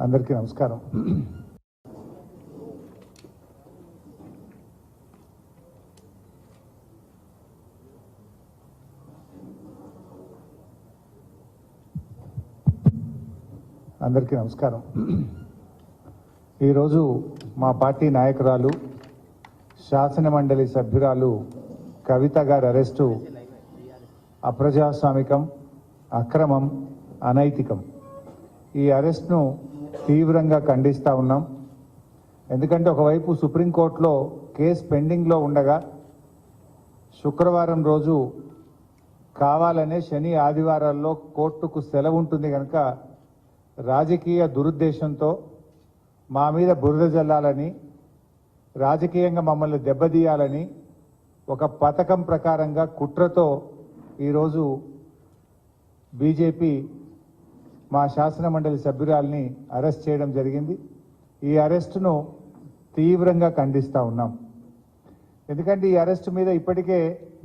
అందరికీ నమస్కారం. అందరికీ నమస్కారం. ఈరోజు మా పార్టీ నాయకురాలు శాసన మండలి సభ్యురాలు కవిత గారి అరెస్టు అప్రజాస్వామికం, అక్రమం, అనైతికం. ఈ అరెస్ట్ను తీవ్రంగా ఖండిస్తూ ఉన్నాం. ఎందుకంటే ఒకవైపు సుప్రీంకోర్టులో కేసు పెండింగ్లో ఉండగా శుక్రవారం రోజు కావాలనే శని ఆదివారాల్లో కోర్టుకు సెలవు ఉంటుంది కనుక రాజకీయ దురుద్దేశంతో మా మీద బురద జల్లాలని, రాజకీయంగా మమ్మల్ని దెబ్బతీయాలని ఒక పథకం ప్రకారంగా కుట్రతో ఈరోజు బీజేపీ మా శాసన మండలి సభ్యురాల్ని అరెస్ట్ చేయడం జరిగింది. ఈ అరెస్టును తీవ్రంగా ఖండిస్తూ ఉన్నాం. ఎందుకంటే ఈ అరెస్టు మీద ఇప్పటికే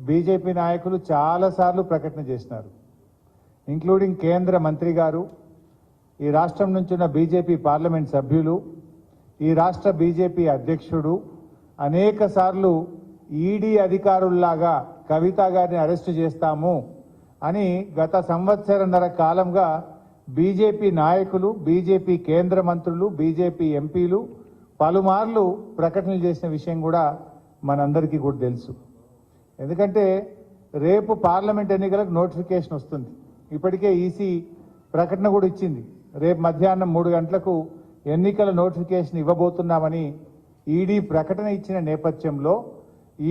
బీజేపీ నాయకులు చాలాసార్లు ప్రకటన చేసినారు, ఇంక్లూడింగ్ కేంద్ర మంత్రి గారు, ఈ రాష్ట్రం నుంచి ఉన్న బీజేపీ పార్లమెంట్ సభ్యులు, ఈ రాష్ట్ర బీజేపీ అధ్యక్షుడు అనేక సార్లు ఈడీ అధికారుల్లాగా కవిత గారిని అరెస్టు చేస్తాము అని గత సంవత్సరన్నర కాలంగా బీజేపీ నాయకులు, బీజేపీ కేంద్ర మంత్రులు, బీజేపీ ఎంపీలు పలుమార్లు ప్రకటనలు చేసిన విషయం కూడా మనందరికీ కూడా తెలుసు. ఎందుకంటే రేపు పార్లమెంట్ ఎన్నికలకు నోటిఫికేషన్ వస్తుంది. ఇప్పటికే ఈసీ ప్రకటన కూడా ఇచ్చింది, రేపు మధ్యాహ్నం 3 గంటలకు ఎన్నికల నోటిఫికేషన్ ఇవ్వబోతున్నామని ఈడీ ప్రకటన ఇచ్చిన నేపథ్యంలో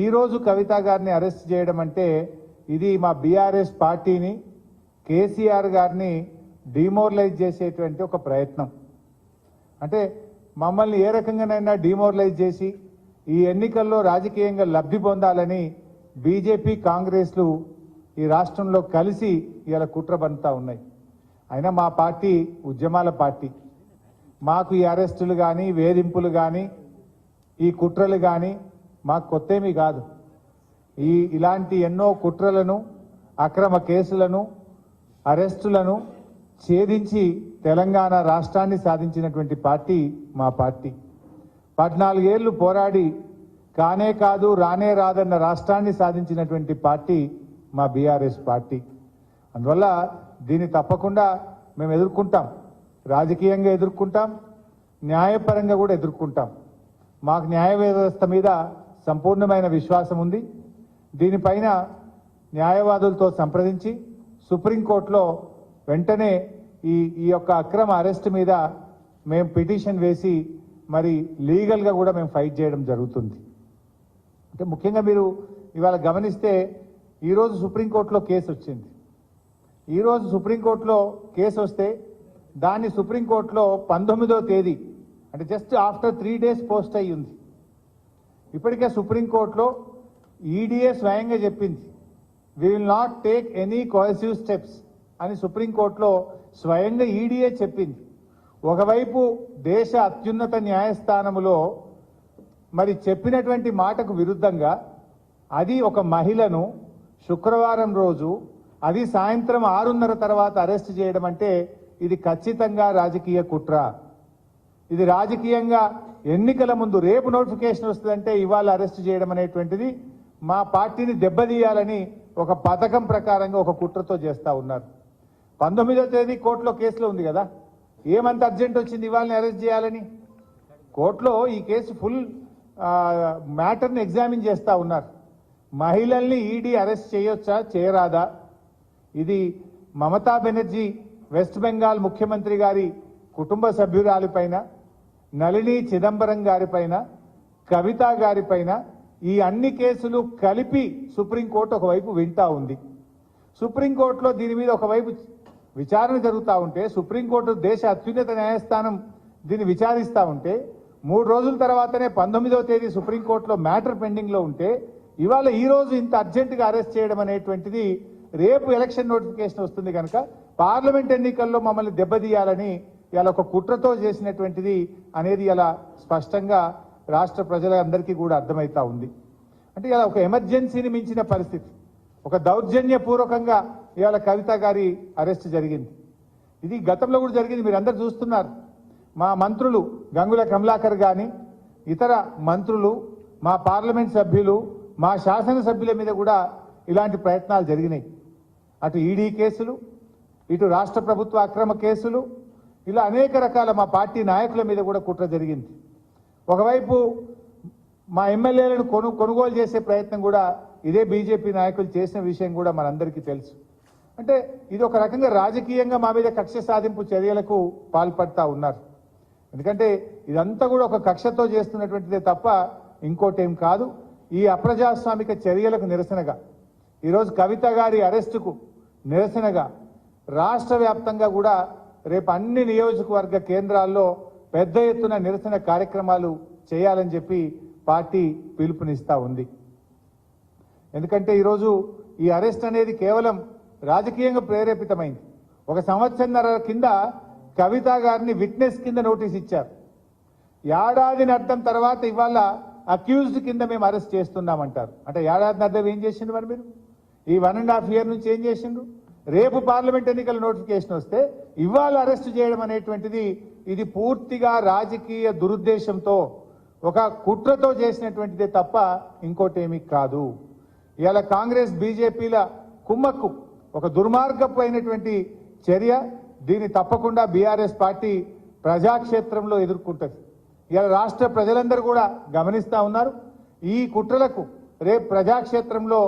ఈరోజు కవిత గారిని అరెస్ట్ చేయడం అంటే ఇది మా బీఆర్ఎస్ పార్టీని, కేసీఆర్ గారిని డిమోరలైజ్ చేసేటువంటి ఒక ప్రయత్నం. అంటే మమ్మల్ని ఏ రకంగానైనా డిమోరలైజ్ చేసి ఈ ఎన్నికల్లో రాజకీయంగా లబ్ధి పొందాలని బీజేపీ, కాంగ్రెస్లు ఈ రాష్ట్రంలో కలిసి ఇలా కుట్ర పన్నుతా ఉన్నాయి. అయినా మా పార్టీ ఉద్యమాల పార్టీ. మాకు ఈ అరెస్టులు కానీ, వేధింపులు కానీ, ఈ కుట్రలు కానీ మాకు కొత్తేమీ కాదు. ఇలాంటి ఎన్నో కుట్రలను, అక్రమ కేసులను, అరెస్టులను ఛేదించి తెలంగాణ రాష్ట్రాన్ని సాధించినటువంటి పార్టీ మా పార్టీ. 14 ఏళ్లు పోరాడి కానే కాదు రానే రాదన్న రాష్ట్రాన్ని సాధించినటువంటి పార్టీ మా బీఆర్ఎస్ పార్టీ. అందువల్ల దీన్ని తప్పకుండా మేము ఎదుర్కొంటాం, రాజకీయంగా ఎదుర్కొంటాం, న్యాయపరంగా కూడా ఎదుర్కొంటాం. మాకు న్యాయ వ్యవస్థ మీద సంపూర్ణమైన విశ్వాసం ఉంది. దీనిపైన న్యాయవాదులతో సంప్రదించి సుప్రీంకోర్టులో వెంటనే ఈ యొక్క అక్రమ అరెస్ట్ మీద మేము పిటిషన్ వేసి మరి లీగల్గా కూడా మేము ఫైట్ చేయడం జరుగుతుంది. అంటే ముఖ్యంగా మీరు ఇవాళ గమనిస్తే ఈరోజు సుప్రీంకోర్టులో కేసు వచ్చింది. ఈరోజు సుప్రీంకోర్టులో కేసు వస్తే దాన్ని సుప్రీంకోర్టులో 19వ తేదీ అంటే జస్ట్ ఆఫ్టర్ 3 days పోస్ట్ అయ్యి ఉంది. ఇప్పటికే సుప్రీంకోర్టులో ఈడీఏ స్వయంగా చెప్పింది, we will not take any coercive steps అని సుప్రీంకోర్టులో స్వయంగా ఈడీఏ చెప్పింది. ఒకవైపు దేశ అత్యున్నత న్యాయస్థానములో మరి చెప్పినటువంటి మాటకు విరుద్ధంగా అది ఒక మహిళను శుక్రవారం రోజు అది సాయంత్రం 6:30 తర్వాత అరెస్ట్ చేయడం అంటే ఇది ఖచ్చితంగా రాజకీయ కుట్ర. ఇది రాజకీయంగా ఎన్నికల ముందు రేపు నోటిఫికేషన్ వస్తుందంటే ఇవాళ అరెస్ట్ చేయడం అనేటువంటిది మా పార్టీని దెబ్బతీయాలని ఒక పథకం ప్రకారంగా ఒక కుట్రతో చేస్తూ ఉన్నారు. 19వ తేదీ కోర్టులో కేసులో ఉంది కదా, ఏమంత అర్జెంట్ వచ్చింది ఇవాళని అరెస్ట్ చేయాలని? కోర్టులో ఈ కేసు ఫుల్ మ్యాటర్ని ఎగ్జామిన్ చేస్తూ ఉన్నారు. మహిళల్ని ఈడీ అరెస్ట్ చేయొచ్చా, చేయరాదా? ఇది మమతా బెనర్జీ వెస్ట్ బెంగాల్ ముఖ్యమంత్రి గారి కుటుంబ సభ్యురాలిపైన, నళిని చిదంబరం గారిపైన, కవిత గారిపైన ఈ అన్ని కేసులు కలిపి సుప్రీంకోర్టు ఒకవైపు వింటా ఉంది. సుప్రీంకోర్టులో దీని మీద ఒకవైపు విచారణ జరుగుతూ ఉంటే, సుప్రీంకోర్టు దేశ అత్యున్నత న్యాయస్థానం దీన్ని విచారిస్తూ ఉంటే 3 రోజుల తర్వాతనే 19వ తేదీ సుప్రీంకోర్టులో మ్యాటర్ పెండింగ్లో ఉంటే ఇవాళ ఈ రోజు ఇంత అర్జెంటుగా అరెస్ట్ చేయడం అనేటువంటిది రేపు ఎలక్షన్ నోటిఫికేషన్ వస్తుంది కనుక పార్లమెంట్ ఎన్నికల్లో మమ్మల్ని దెబ్బతీయాలని ఇలా ఒక కుట్రతో చేసినటువంటిది అనేది ఇలా స్పష్టంగా రాష్ట్ర ప్రజలందరికీ కూడా అర్థమవుతా ఉంది. అంటే ఇలా ఒక ఎమర్జెన్సీని మించిన పరిస్థితి, ఒక దౌర్జన్యపూర్వకంగా ఇవాళ కవిత గారి అరెస్ట్ జరిగింది. ఇది గతంలో కూడా జరిగింది, మీరు అందరు చూస్తున్నారు. మా మంత్రులు గంగుల కమలాకర్ కానీ ఇతర మంత్రులు, మా పార్లమెంట్ సభ్యులు, మా శాసనసభ్యుల మీద కూడా ఇలాంటి ప్రయత్నాలు జరిగినాయి. అటు ఈడీ కేసులు, ఇటు రాష్ట్ర ప్రభుత్వ అక్రమ కేసులు, ఇలా అనేక రకాల మా పార్టీ నాయకుల మీద కూడా కుట్ర జరిగింది. ఒకవైపు మా ఎమ్మెల్యేలను కొనుగోలు చేసే ప్రయత్నం కూడా ఇదే బీజేపీ నాయకులు చేసిన విషయం కూడా మనందరికీ తెలుసు. అంటే ఇది ఒక రకంగా రాజకీయంగా మా మీద కక్ష సాధింపు చర్యలకు పాల్పడతా ఉన్నారు. ఎందుకంటే ఇదంతా కూడా ఒక కక్షతో చేస్తున్నటువంటిదే తప్ప ఇంకోటేం కాదు. ఈ అప్రజాస్వామిక చర్యలకు నిరసనగా ఈరోజు కవిత గారి అరెస్టుకు నిరసనగా రాష్ట్ర వ్యాప్తంగా కూడా రేపు అన్ని నియోజకవర్గ కేంద్రాల్లో పెద్ద ఎత్తున నిరసన కార్యక్రమాలు చేయాలని చెప్పి పార్టీ పిలుపునిస్తా ఉంది. ఎందుకంటే ఈరోజు ఈ అరెస్ట్ అనేది కేవలం రాజకీయంగా ప్రేరేపితమైంది. ఒక సంవత్సరంన్నర కింద కవిత గారిని విట్నెస్ కింద నోటీస్ ఇచ్చారు. ఏడాది అర్థం తర్వాత ఇవాళ అక్యూజ్డ్ కింద మేము అరెస్ట్ చేస్తున్నామంటారు. అంటే ఏడాది అర్థం ఏం చేసిండు మరి మీరు? ఈ 1.5 year నుంచి ఏం చేసిండ్రు? రేపు పార్లమెంట్ ఎన్నికల నోటిఫికేషన్ వస్తే ఇవాళ అరెస్ట్ చేయడం అనేటువంటిది ఇది పూర్తిగా రాజకీయ దురుద్దేశంతో ఒక కుట్రతో చేసినటువంటిదే తప్ప ఇంకోటేమీ కాదు. ఇవాళ కాంగ్రెస్ బీజేపీల కుమ్మక్కు ఒక దుర్మార్గపు అయినటువంటి చర్య. దీన్ని తప్పకుండా బీఆర్ఎస్ పార్టీ ప్రజాక్షేత్రంలో ఎదుర్కొంటుంది. ఇవాళ రాష్ట్ర ప్రజలందరూ కూడా గమనిస్తా ఉన్నారు. ఈ కుట్రలకు రేపు ప్రజాక్షేత్రంలో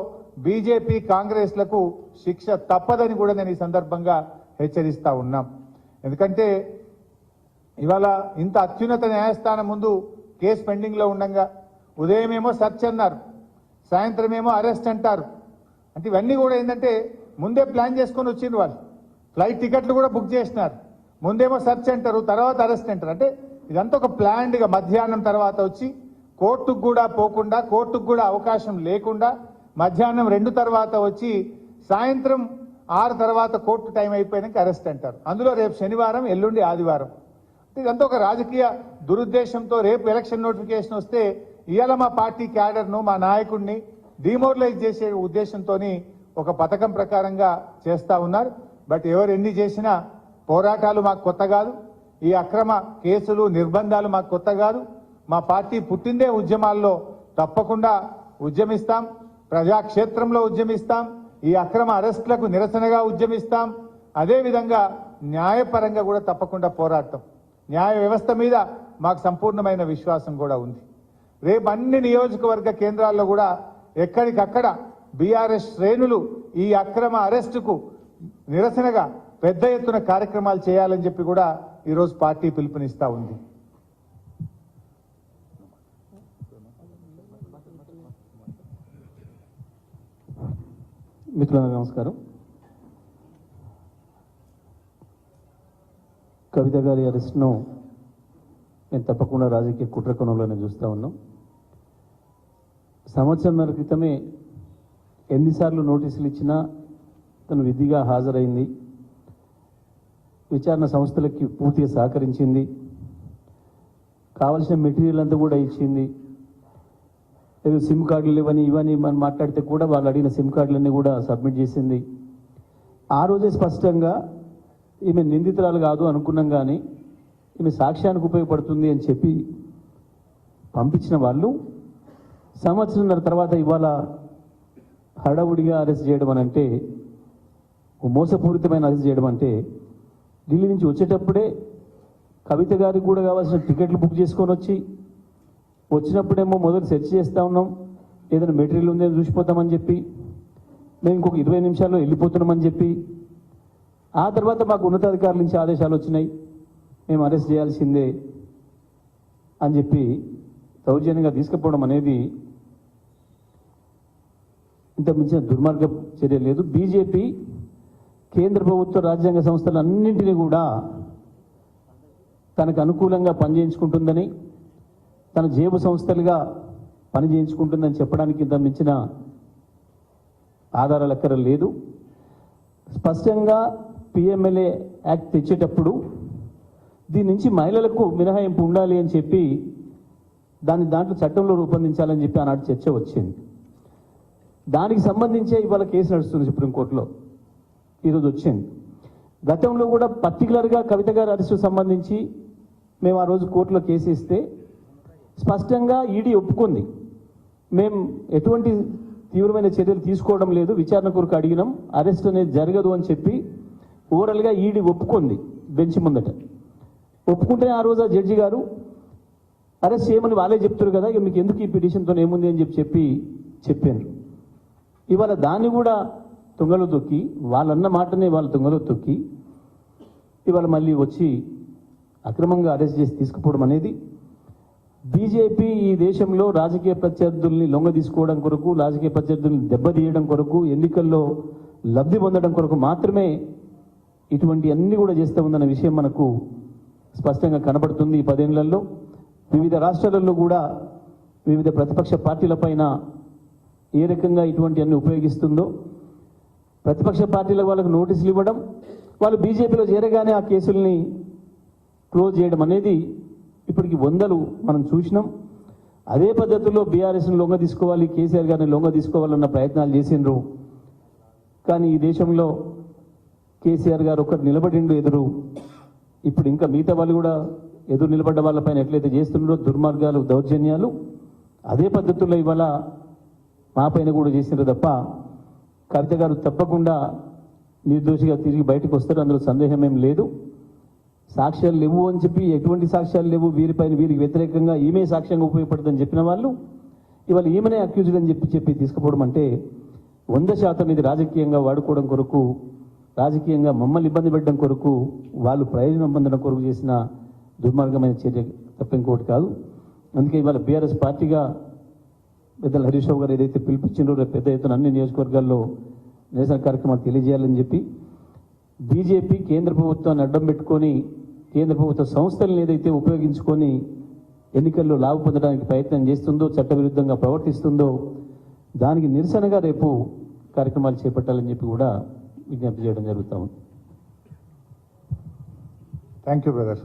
బీజేపీ కాంగ్రెస్లకు శిక్ష తప్పదని కూడా నేను ఈ సందర్భంగా హెచ్చరిస్తా ఉన్నాం. ఎందుకంటే ఇవాళ ఇంత అత్యున్నత న్యాయస్థానం ముందు కేసు పెండింగ్ లో ఉండగా ఉదయమేమో సెర్చ్ అన్నారు, సాయంత్రం ఏమో అరెస్ట్ అంటారు. అంటే ఇవన్నీ కూడా ఏంటంటే ముందే ప్లాన్ చేసుకొని వచ్చిండ్రు. వాళ్ళు ఫ్లైట్ టికెట్లు కూడా బుక్ చేసినారు. ముందేమో సెర్చ్ అంటారు, తర్వాత అరెస్ట్ అంటారు. అంటే ఇదంతా ఒక ప్లాన్డ్గా మధ్యాహ్నం తర్వాత వచ్చి కోర్టుకు కూడా పోకుండా, కోర్టుకు కూడా అవకాశం లేకుండా మధ్యాహ్నం 2 తర్వాత వచ్చి సాయంత్రం 6 తర్వాత కోర్టు టైం అయిపోయాక అరెస్ట్ అంటారు. అందులో రేపు శనివారం, ఎల్లుండి ఆదివారం. ఇదంతా ఒక రాజకీయ దురుద్దేశంతో రేపు ఎలక్షన్ నోటిఫికేషన్ వస్తే ఇవాళ మా పార్టీ క్యాడర్ను, మా నాయకుడిని డిమోరలైజ్ చేసే ఉద్దేశంతో ఒక పథకం ప్రకారంగా చేస్తా ఉన్నారు. బట్ ఎవరు ఎన్ని చేసినా పోరాటాలు మాకు కొత్త కాదు. ఈ అక్రమ కేసులు, నిర్బంధాలు మాకు కొత్త కాదు. మా పార్టీ పుట్టిందే ఉద్యమాల్లో. తప్పకుండా ఉద్యమిస్తాం, ప్రజాక్షేత్రంలో ఉద్యమిస్తాం, ఈ అక్రమ అరెస్టులకు నిరసనగా ఉద్యమిస్తాం. అదేవిధంగా న్యాయపరంగా కూడా తప్పకుండా పోరాడతాం. న్యాయ వ్యవస్థ మీద మాకు సంపూర్ణమైన విశ్వాసం కూడా ఉంది. రేపు అన్ని నియోజకవర్గ కేంద్రాల్లో కూడా ఎక్కడికక్కడ బీఆర్ఎస్ శ్రేణులు ఈ అక్రమ అరెస్టుకు నిరసనగా పెద్ద ఎత్తున కార్యక్రమాలు చేయాలని చెప్పి కూడా ఈరోజు పార్టీ పిలుపునిస్తా ఉంది. మిత్రులకు నమస్కారం. కవిత గారి అరెస్ట్ను నేను తప్పకుండా రాజకీయ కుట్ర కోణంలోనే చూస్తూ ఉన్నాం. సంవత్సరంన్నర క్రితమే ఎన్నిసార్లు నోటీసులు ఇచ్చినా తను విధిగా హాజరైంది, విచారణ సంస్థలకి పూర్తిగా సహకరించింది, కావలసిన మెటీరియల్ అంతా కూడా ఇచ్చింది. ఏదో సిమ్ కార్డులు ఇవని మనం మాట్లాడితే కూడా వాళ్ళు అడిగిన సిమ్ కార్డులన్నీ కూడా సబ్మిట్ చేసింది. ఆ రోజే స్పష్టంగా ఈమె నిందితురాలు కాదు అనుకున్నాం, కానీ ఈమె సాక్ష్యానికి ఉపయోగపడుతుంది అని చెప్పి పంపించిన వాళ్ళు సంవత్సరంన్నర తర్వాత ఇవాళ హడావుడిగా అరెస్ట్ చేయడం అని అంటే, మోసపూరితమైన అరెస్ట్ చేయడం అంటే, ఢిల్లీ నుంచి వచ్చేటప్పుడే కవిత గారికి కూడా కావాల్సిన టికెట్లు బుక్ చేసుకొని వచ్చినప్పుడేమో మొదలు సెర్చ్ చేస్తూ ఉన్నాం, ఏదైనా మెటీరియల్ ఉందని చూసిపోతామని చెప్పి, మేము ఇంకొక 20 నిమిషాల్లో వెళ్ళిపోతున్నామని చెప్పి, ఆ తర్వాత మాకు ఉన్నతాధికారుల నుంచి ఆదేశాలు వచ్చినాయి, మేము అరెస్ట్ చేయాల్సిందే అని చెప్పి దౌర్జన్యంగా తీసుకుపోవడం అనేది ఇంత మించిన దుర్మార్గ చర్య లేదు. బీజేపీ కేంద్ర ప్రభుత్వ రాజ్యాంగ సంస్థలన్నింటినీ కూడా తనకు అనుకూలంగా పనిచేయించుకుంటుందని, తన జేబు సంస్థలుగా పనిచేయించుకుంటుందని చెప్పడానికి ఇంత మించిన ఆధారాలు ఎక్కడ లేదు. స్పష్టంగా పిఎంఎల్ఏ యాక్ట్ తెచ్చేటప్పుడు దీని నుంచి మహిళలకు మినహాయింపు ఉండాలి అని చెప్పి దాంట్లో చట్టంలో రూపొందించాలని చెప్పి ఆనాడు చర్చ వచ్చింది. దానికి సంబంధించే ఇవాళ కేసు నడుస్తుంది సుప్రీంకోర్టులో, ఈరోజు వచ్చింది. గతంలో కూడా పర్టికులర్గా కవిత గారి అరెస్టుకు సంబంధించి మేము ఆ రోజు కోర్టులో కేసు ఇస్తే స్పష్టంగా ఈడీ ఒప్పుకుంది. మేము ఎటువంటి తీవ్రమైన చర్యలు తీసుకోవడం లేదు, విచారణ కొరకు అడిగినాం, అరెస్ట్ అనేది జరగదు అని చెప్పి ఓవరాల్గా ఈడీ ఒప్పుకుంది బెంచ్ ముందట. ఒప్పుకుంటే ఆ రోజు ఆ జడ్జి గారు అరెస్ట్ చేయమని వాళ్ళే చెప్తారు కదా, ఇక మీకు ఎందుకు ఈ పిటిషన్తో ఏముంది అని చెప్పారు. ఇవాళ దాన్ని కూడా తుంగలో తొక్కి, వాళ్ళన్న మాటనే వాళ్ళు తుంగలో తొక్కి ఇవాళ మళ్ళీ వచ్చి అక్రమంగా అరెస్ట్ చేసి తీసుకుపోవడం అనేది బీజేపీ ఈ దేశంలో రాజకీయ ప్రత్యర్థుల్ని లొంగ తీసుకోవడం కొరకు, రాజకీయ ప్రత్యర్థుల్ని దెబ్బతీయడం కొరకు, ఎన్నికల్లో లబ్ధి పొందడం కొరకు మాత్రమే ఇటువంటి అన్ని కూడా చేస్తూ ఉందన్న విషయం మనకు స్పష్టంగా కనబడుతుంది. ఈ 10 ఏళ్లలో వివిధ రాష్ట్రాలలో కూడా వివిధ ప్రతిపక్ష పార్టీలపైన ఏ రకంగా ఇటువంటి అన్ని ఉపయోగిస్తుందో, ప్రతిపక్ష పార్టీల వాళ్ళకు నోటీసులు ఇవ్వడం, వాళ్ళు బీజేపీలో చేరగానే ఆ కేసుల్ని క్లోజ్ చేయడం అనేది ఇప్పటికి 100 మనం చూసినాం. అదే పద్ధతిలో బీఆర్ఎస్ని లొంగ తీసుకోవాలి, కేసీఆర్ గారిని లొంగ తీసుకోవాలన్న ప్రయత్నాలు చేసిండ్రు. కానీ ఈ దేశంలో కేసీఆర్ గారు ఒక్కరు నిలబడిండు ఎదురు. ఇప్పుడు ఇంకా మిగతా వాళ్ళు కూడా ఎదురు నిలబడ్డ వాళ్ళపైన ఎట్లయితే చేస్తున్నారో దుర్మార్గాలు, దౌర్జన్యాలు, అదే పద్ధతుల్లో ఇవాళ మా పైన కూడా చేసినారు తప్ప కవిత గారు తప్పకుండా నిర్దోషిగా తిరిగి బయటకు వస్తారు, అందులో సందేహం ఏం లేదు. సాక్ష్యాలు లేవు అని చెప్పి, ఎటువంటి సాక్ష్యాలు లేవు, వీరికి వ్యతిరేకంగా ఈమె సాక్ష్యంగా ఉపయోగపడుతుందని చెప్పిన వాళ్ళు ఇవాళ ఈమెనే అక్యూజ్డ్ అని చెప్పి తీసుకుపోవడం అంటే 100% ఇది రాజకీయంగా వాడుకోవడం కొరకు, రాజకీయంగా మమ్మల్ని ఇబ్బంది పెట్టడం కొరకు, వాళ్ళు ప్రయోజనం పొందడం కొరకు చేసిన దుర్మార్గమైన చర్య తప్ప ఇంకోటి కాదు. అందుకే ఇవాళ బీఆర్ఎస్ పార్టీగా పెద్దలు హరీష్ రావు గారు ఏదైతే పిలిపించిందో రేపు పెద్ద ఎత్తున అన్ని నియోజకవర్గాల్లో నిరసన కార్యక్రమాలు తెలియజేయాలని చెప్పి బీజేపీ కేంద్ర ప్రభుత్వాన్ని అడ్డం పెట్టుకొని, కేంద్ర ప్రభుత్వ సంస్థలను ఏదైతే ఉపయోగించుకొని ఎన్నికల్లో లాభ పొందడానికి ప్రయత్నం చేస్తుందో, చట్టవిరుద్ధంగా ప్రవర్తిస్తుందో దానికి నిరసనగా రేపు కార్యక్రమాలు చేపట్టాలని చెప్పి కూడా విజ్ఞప్తి చేయడం జరుగుతూ ఉంది. Thank you brother.